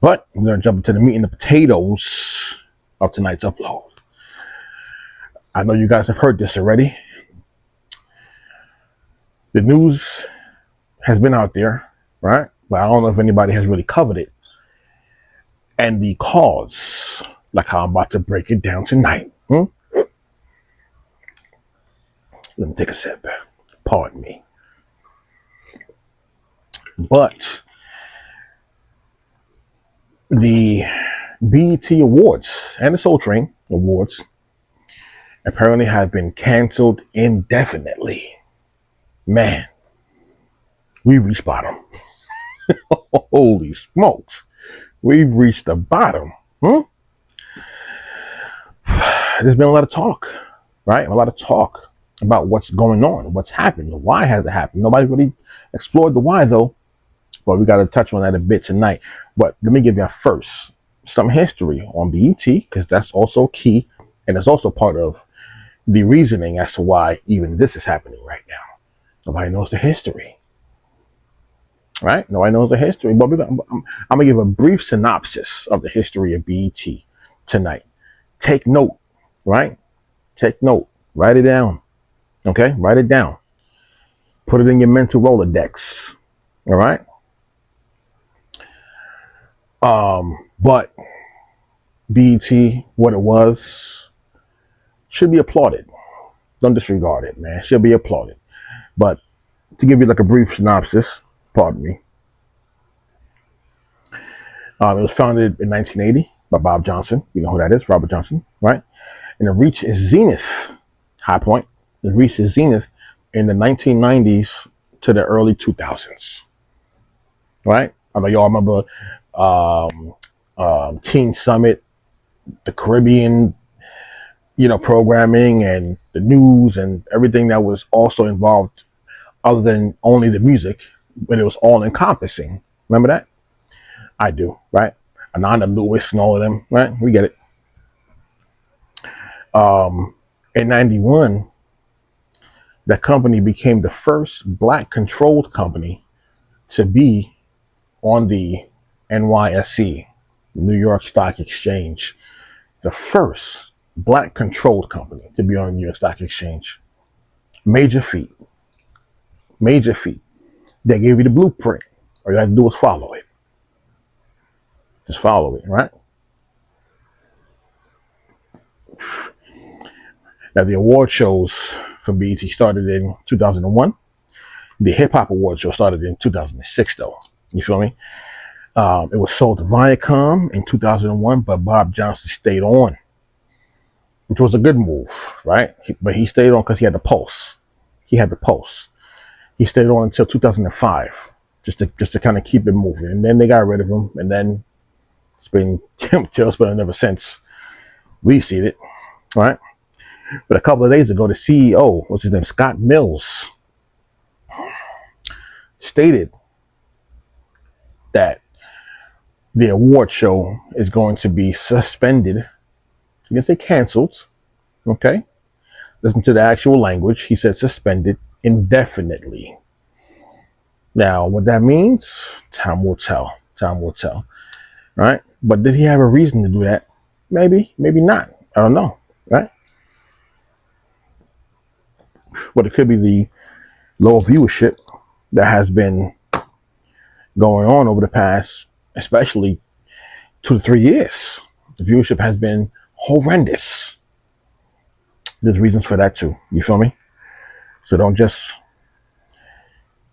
But we're going to jump into the meat and the potatoes of tonight's upload. I know you guys have heard this already. The news has been out there, right? But I don't know if anybody has really covered it. And the cause, like how I'm about to break it down tonight. Let me take a sip. Pardon me. But the BET Awards and the Soul Train Awards apparently have been canceled indefinitely. Man, we reached bottom. Holy smokes. We've reached the bottom. There's been a lot of talk, right? A lot of talk about what's going on, what's happened, why has it happened. Nobody really explored the why, though. But we got to touch on that a bit tonight. But let me give you first some history on BET, because that's also key. And it's also part of the reasoning as to why even this is happening right now. Nobody knows the history. Right? Nobody knows the history. But I'm going to give a brief synopsis of the history of BET tonight. Take note, right? Take note. Write it down. Okay? Write it down. Put it in your mental Rolodex. All right? But BET, what it was, should be applauded. Don't disregard it, man. Should be applauded. But to give you like a brief synopsis, pardon me. It was founded in 1980 by Bob Johnson. You know who that is, Robert Johnson, right? And it reached its zenith, high point. It reached its zenith in the 1990s to the early 2000s, right? I know y'all remember Teen Summit, the Caribbean, programming and the news and everything that was also involved other than only the music, but it was all encompassing. Remember that? I do, right? Ananda Lewis and all of them, right? We get it. In 91, that company became the first black controlled company to be on the NYSE, New York Stock Exchange. The first black controlled company to be on the New York Stock Exchange. Major feat. Major feat. They gave you the blueprint. All you have to do is follow it. Just follow it, right? Now, the award shows from BET started in 2001. The Hip Hop Award show started in 2006, though. You feel me? It was sold to Viacom in 2001, but Bob Johnson stayed on, which was a good move, right? But he stayed on because he had the pulse. He had the pulse. He stayed on until 2005, just to kind of keep it moving. And then they got rid of him, and then it's been tailspinning ever since. We've seen it, right? But a couple of days ago, the CEO, what's his name, Scott Mills, stated that the award show is going to be suspended. I guess they canceled. Okay. Listen to the actual language. He said suspended indefinitely. Now, what that means, time will tell. Time will tell. Right? But did he have a reason to do that? Maybe, maybe not. I don't know. Right? But it could be the low viewership that has been going on over the past, especially 2 to 3 years. The viewership has been horrendous. There's reasons for that too. You feel me? So don't just,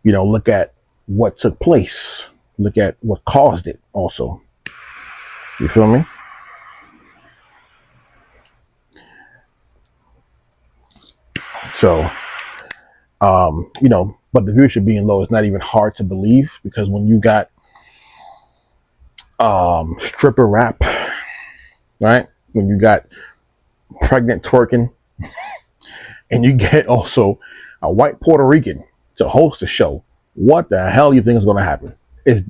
look at what took place. Look at what caused it also. You feel me? So, but the viewership being low is not even hard to believe, because when you got stripper rap, right? When you got pregnant twerking, and you get also a white Puerto Rican to host a show, what the hell do you think is going to happen? It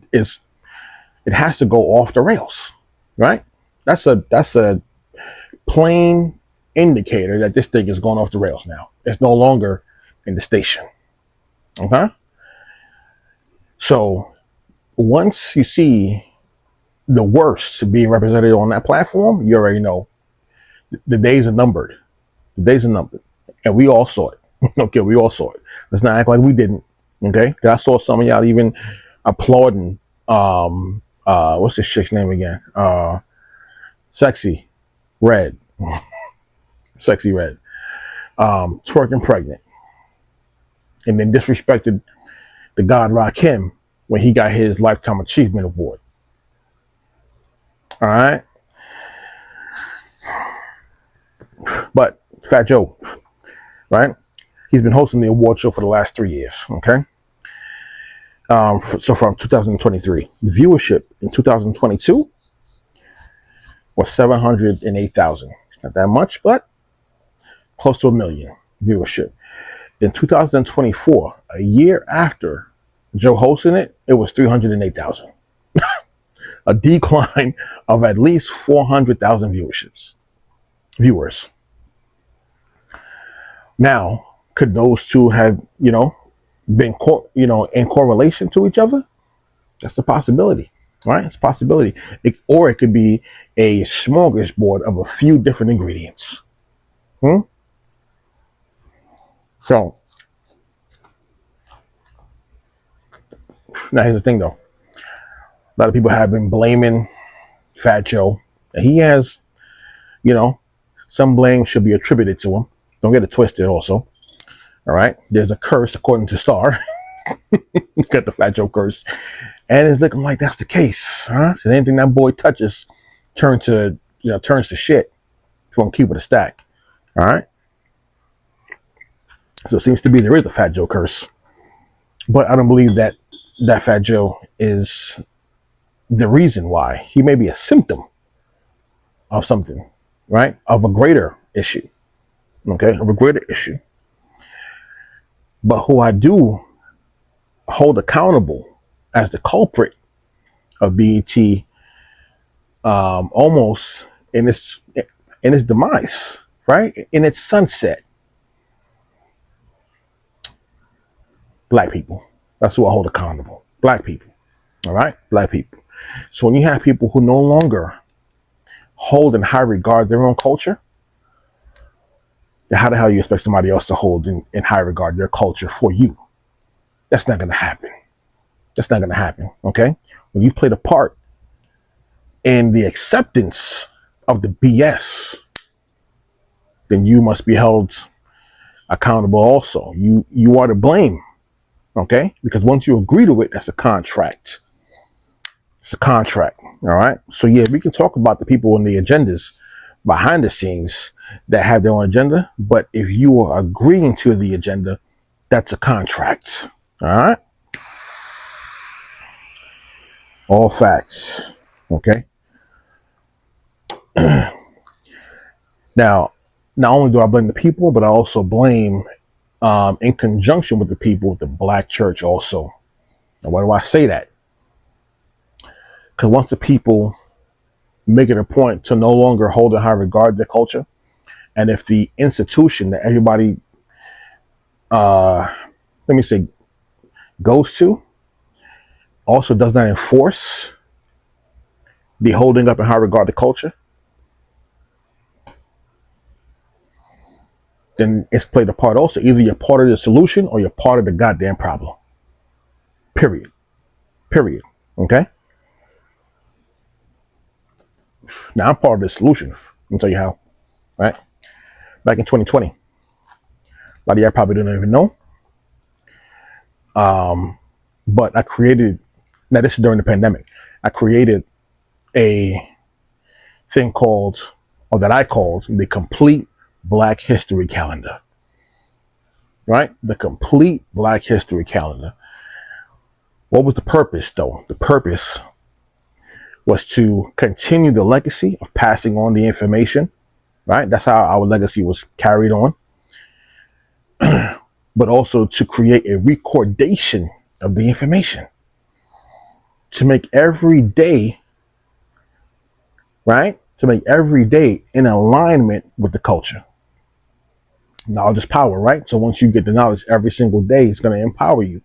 has to go off the rails, right? That's a plain indicator that this thing is going off the rails now. It's no longer in the station. Okay? So once you see the worst being represented on that platform, you already know the days are numbered. The days are numbered. And we all saw it. Okay, we all saw it. Let's not act like we didn't. Okay? 'Cause I saw some of y'all even applauding what's this chick's name again? Sexy Red. Sexy Red. Twerking pregnant. And then disrespected the God Rakim when he got his Lifetime Achievement Award. All right. But Fat Joe, right? He's been hosting the award show for the last 3 years. Okay. So from 2023, the viewership in 2022 was 708,000. Not that much, but close to 1 million viewership. In 2024, a year after Joe hosting it, it was 308,000. A decline of at least 400,000 viewers. Now, could those two have, been, in correlation to each other? That's a possibility, right? It's a possibility. Or it could be a smorgasbord of a few different ingredients. So, now here's the thing though. A lot of people have been blaming Fat Joe. And he has, some blame should be attributed to him. Don't get it twisted also. All right. There's a curse according to Star. Got the Fat Joe curse. And it's looking like that's the case. Huh? And anything that boy touches turns to shit. If you want to keep it a stack. All right. So it seems to be there is a Fat Joe curse. But I don't believe that Fat Joe is the reason why. He may be a symptom of something, right? Of a greater issue. Okay, of a greater issue. But who I do hold accountable as the culprit of BET, almost in its demise, right? In its sunset. Black people. That's who I hold accountable. Black people. All right? Black people. So when you have people who no longer hold in high regard their own culture, then how the hell you expect somebody else to hold in high regard their culture for you? That's not going to happen. That's not going to happen. Okay? When you've played a part in the acceptance of the BS, then you must be held accountable also. You are to blame. Okay? Because once you agree to it, that's a contract. It's a contract. All right? So yeah, we can talk about the people and the agendas behind the scenes that have their own agenda. But if you are agreeing to the agenda, that's a contract. All right? All facts. Okay? Now, not only do I blame the people, but I also blame, in conjunction with the people, the black church also. Now, why do I say that? Because once the people make it a point to no longer hold in high regard their culture, and if the institution that everybody, goes to, also does not enforce the holding up in high regard the culture, then it's played a part also. Either you're part of the solution or you're part of the goddamn problem. Period. Okay? Now I'm part of the solution. Let me tell you how. Right? Back in 2020. A lot of y'all probably don't even know. But I created, now this is during the pandemic, I created a thing that I called the Complete Black History Calendar. Right? The Complete Black History Calendar. What was the purpose though? The purpose was to continue the legacy of passing on the information, right? That's how our legacy was carried on. But also to create a recordation of the information. To make every day, right? To make every day in alignment with the culture. Knowledge is power, right? So once you get the knowledge every single day, it's going to empower you.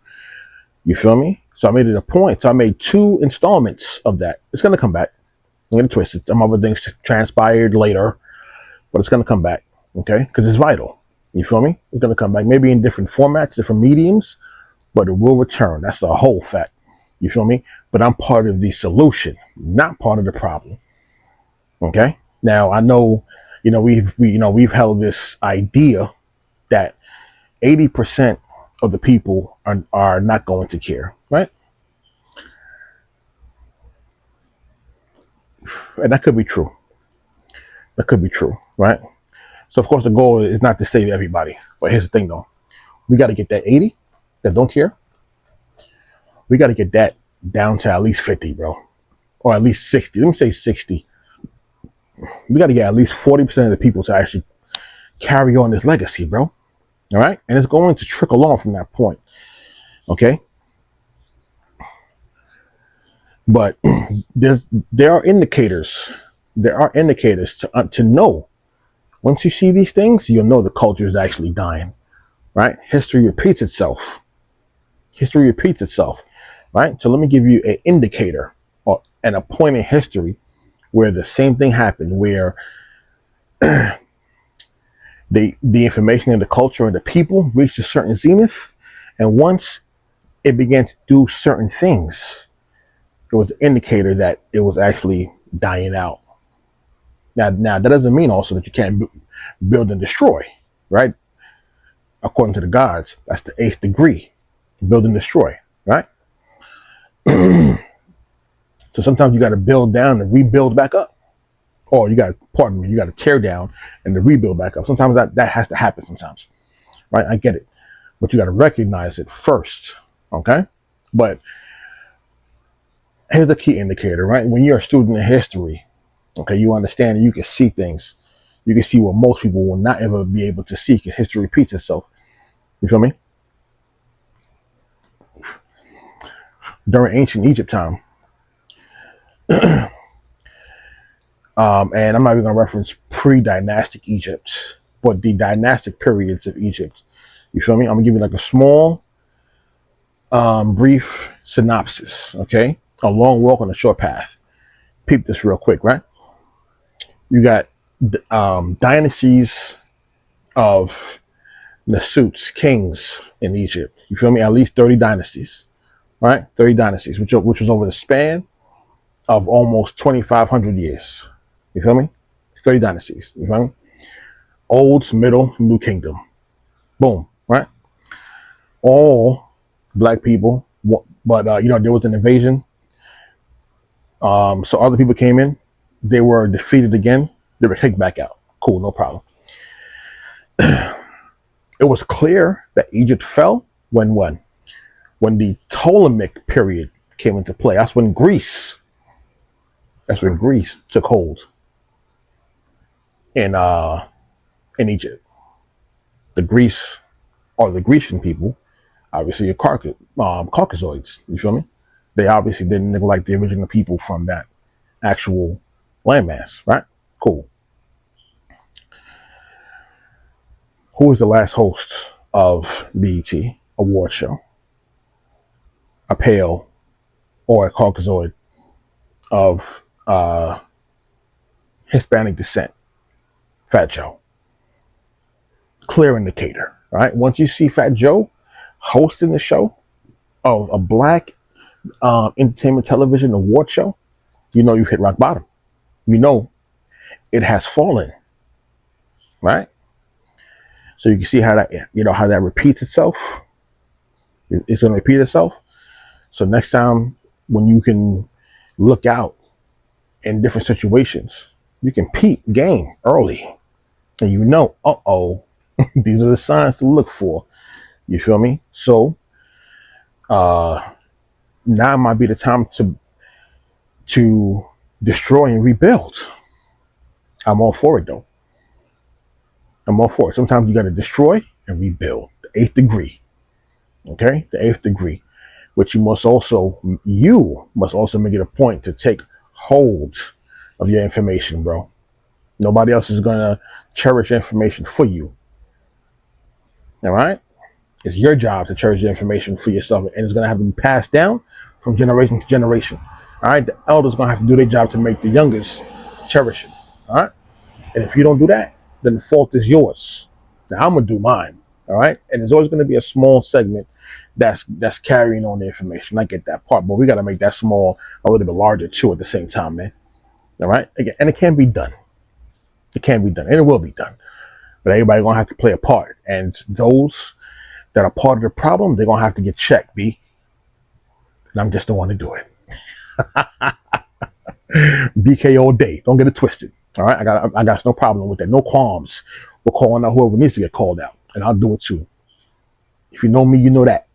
You feel me? So I made it a point. So I made 2 installments of that. It's going to come back. Don't get it twisted. Some other things transpired later, but it's going to come back, okay? Because it's vital. You feel me? It's going to come back, maybe in different formats, different mediums, but it will return. That's the whole fact. You feel me? But I'm part of the solution, not part of the problem. Okay. Now I know, we've held this idea that 80% of the people are not going to care, right? And that could be true. That could be true, right? So of course the goal is not to save everybody. But here's the thing though. We got to get that 80 that don't care. We got to get that down to at least 50, bro. Or at least 60. Let me say 60. We got to get at least 40% of the people to actually carry on this legacy, bro. All right? And it's going to trickle on from that point. Okay? But there are indicators. There are indicators to know. Once you see these things, you'll know the culture is actually dying. Right? History repeats itself. History repeats itself. Right? So let me give you an indicator or a point in history where the same thing happened, where the information and the culture and the people reached a certain zenith, and once it began to do certain things, it was an indicator that it was actually dying out. Now that doesn't mean also that you can't build and destroy, right? According to the gods, that's the 8th degree, build and destroy, right? So sometimes you got to build down and rebuild back up, or you got to tear down and to rebuild back up. Sometimes that has to happen sometimes, right? I get it, but you got to recognize it first, okay? But here's the key indicator, right? When you're a student of history, okay, you understand and you can see things. You can see what most people will not ever be able to see because history repeats itself. You feel me? During ancient Egypt time, and I'm not even going to reference pre-dynastic Egypt, but the dynastic periods of Egypt. You feel me? I'm going to give you like a small, brief synopsis, okay? A long walk on a short path. Peep this real quick, right? You got dynasties of Nasuts, kings in Egypt. You feel me? At least 30 dynasties, right? 30 dynasties, which was over the span of almost 2,500 years. You feel me? 30 dynasties. You feel me? Old, middle, new kingdom. Boom, right? All black people, but there was an invasion. So other people came in. They were defeated again. They were kicked back out. Cool, no problem. It was clear that Egypt fell when the Ptolemaic period came into play. That's when Greece took hold in Egypt. The Greece, or the Grecian people, obviously are Caucasoids. You feel me? They obviously didn't look like the original people from that actual landmass, right? Cool. Who was the last host of BET award show? A pale or a Caucasoid of Hispanic descent. Fat Joe. Clear indicator, right? Once you see Fat Joe hosting the show of a black entertainment television award show, you know you've hit rock bottom. You know it has fallen, right? So you can see how that repeats itself. It's going to repeat itself. So next time when you can look out in different situations, you can peep game early, and these are the signs to look for. You feel me? So now might be the time to destroy and rebuild. I'm all for it though. I'm all for it. Sometimes you got to destroy and rebuild. The 8th degree. Okay? The 8th degree. Which you must also make it a point to take hold of your information, bro. Nobody else is going to cherish information for you. All right? It's your job to cherish your information for yourself, and it's going to have to be passed down from generation to generation. All right, the elders gonna have to do their job to make the youngest cherish it. All right, and if you don't do that, then the fault is yours. Now I'm gonna do mine. All right, and there's always gonna be a small segment that's carrying on the information. I get that part, but we gotta make that small a little bit larger too at the same time, man. All right, again, and it can be done. It can be done, and it will be done. But everybody gonna have to play a part, and those that are part of the problem, they're gonna have to get checked, B. And I'm just the one to do it. BK all day. Don't get it twisted. All right, I got no problem with that. No qualms. We're calling out whoever needs to get called out, and I'll do it too. If you know me, you know that.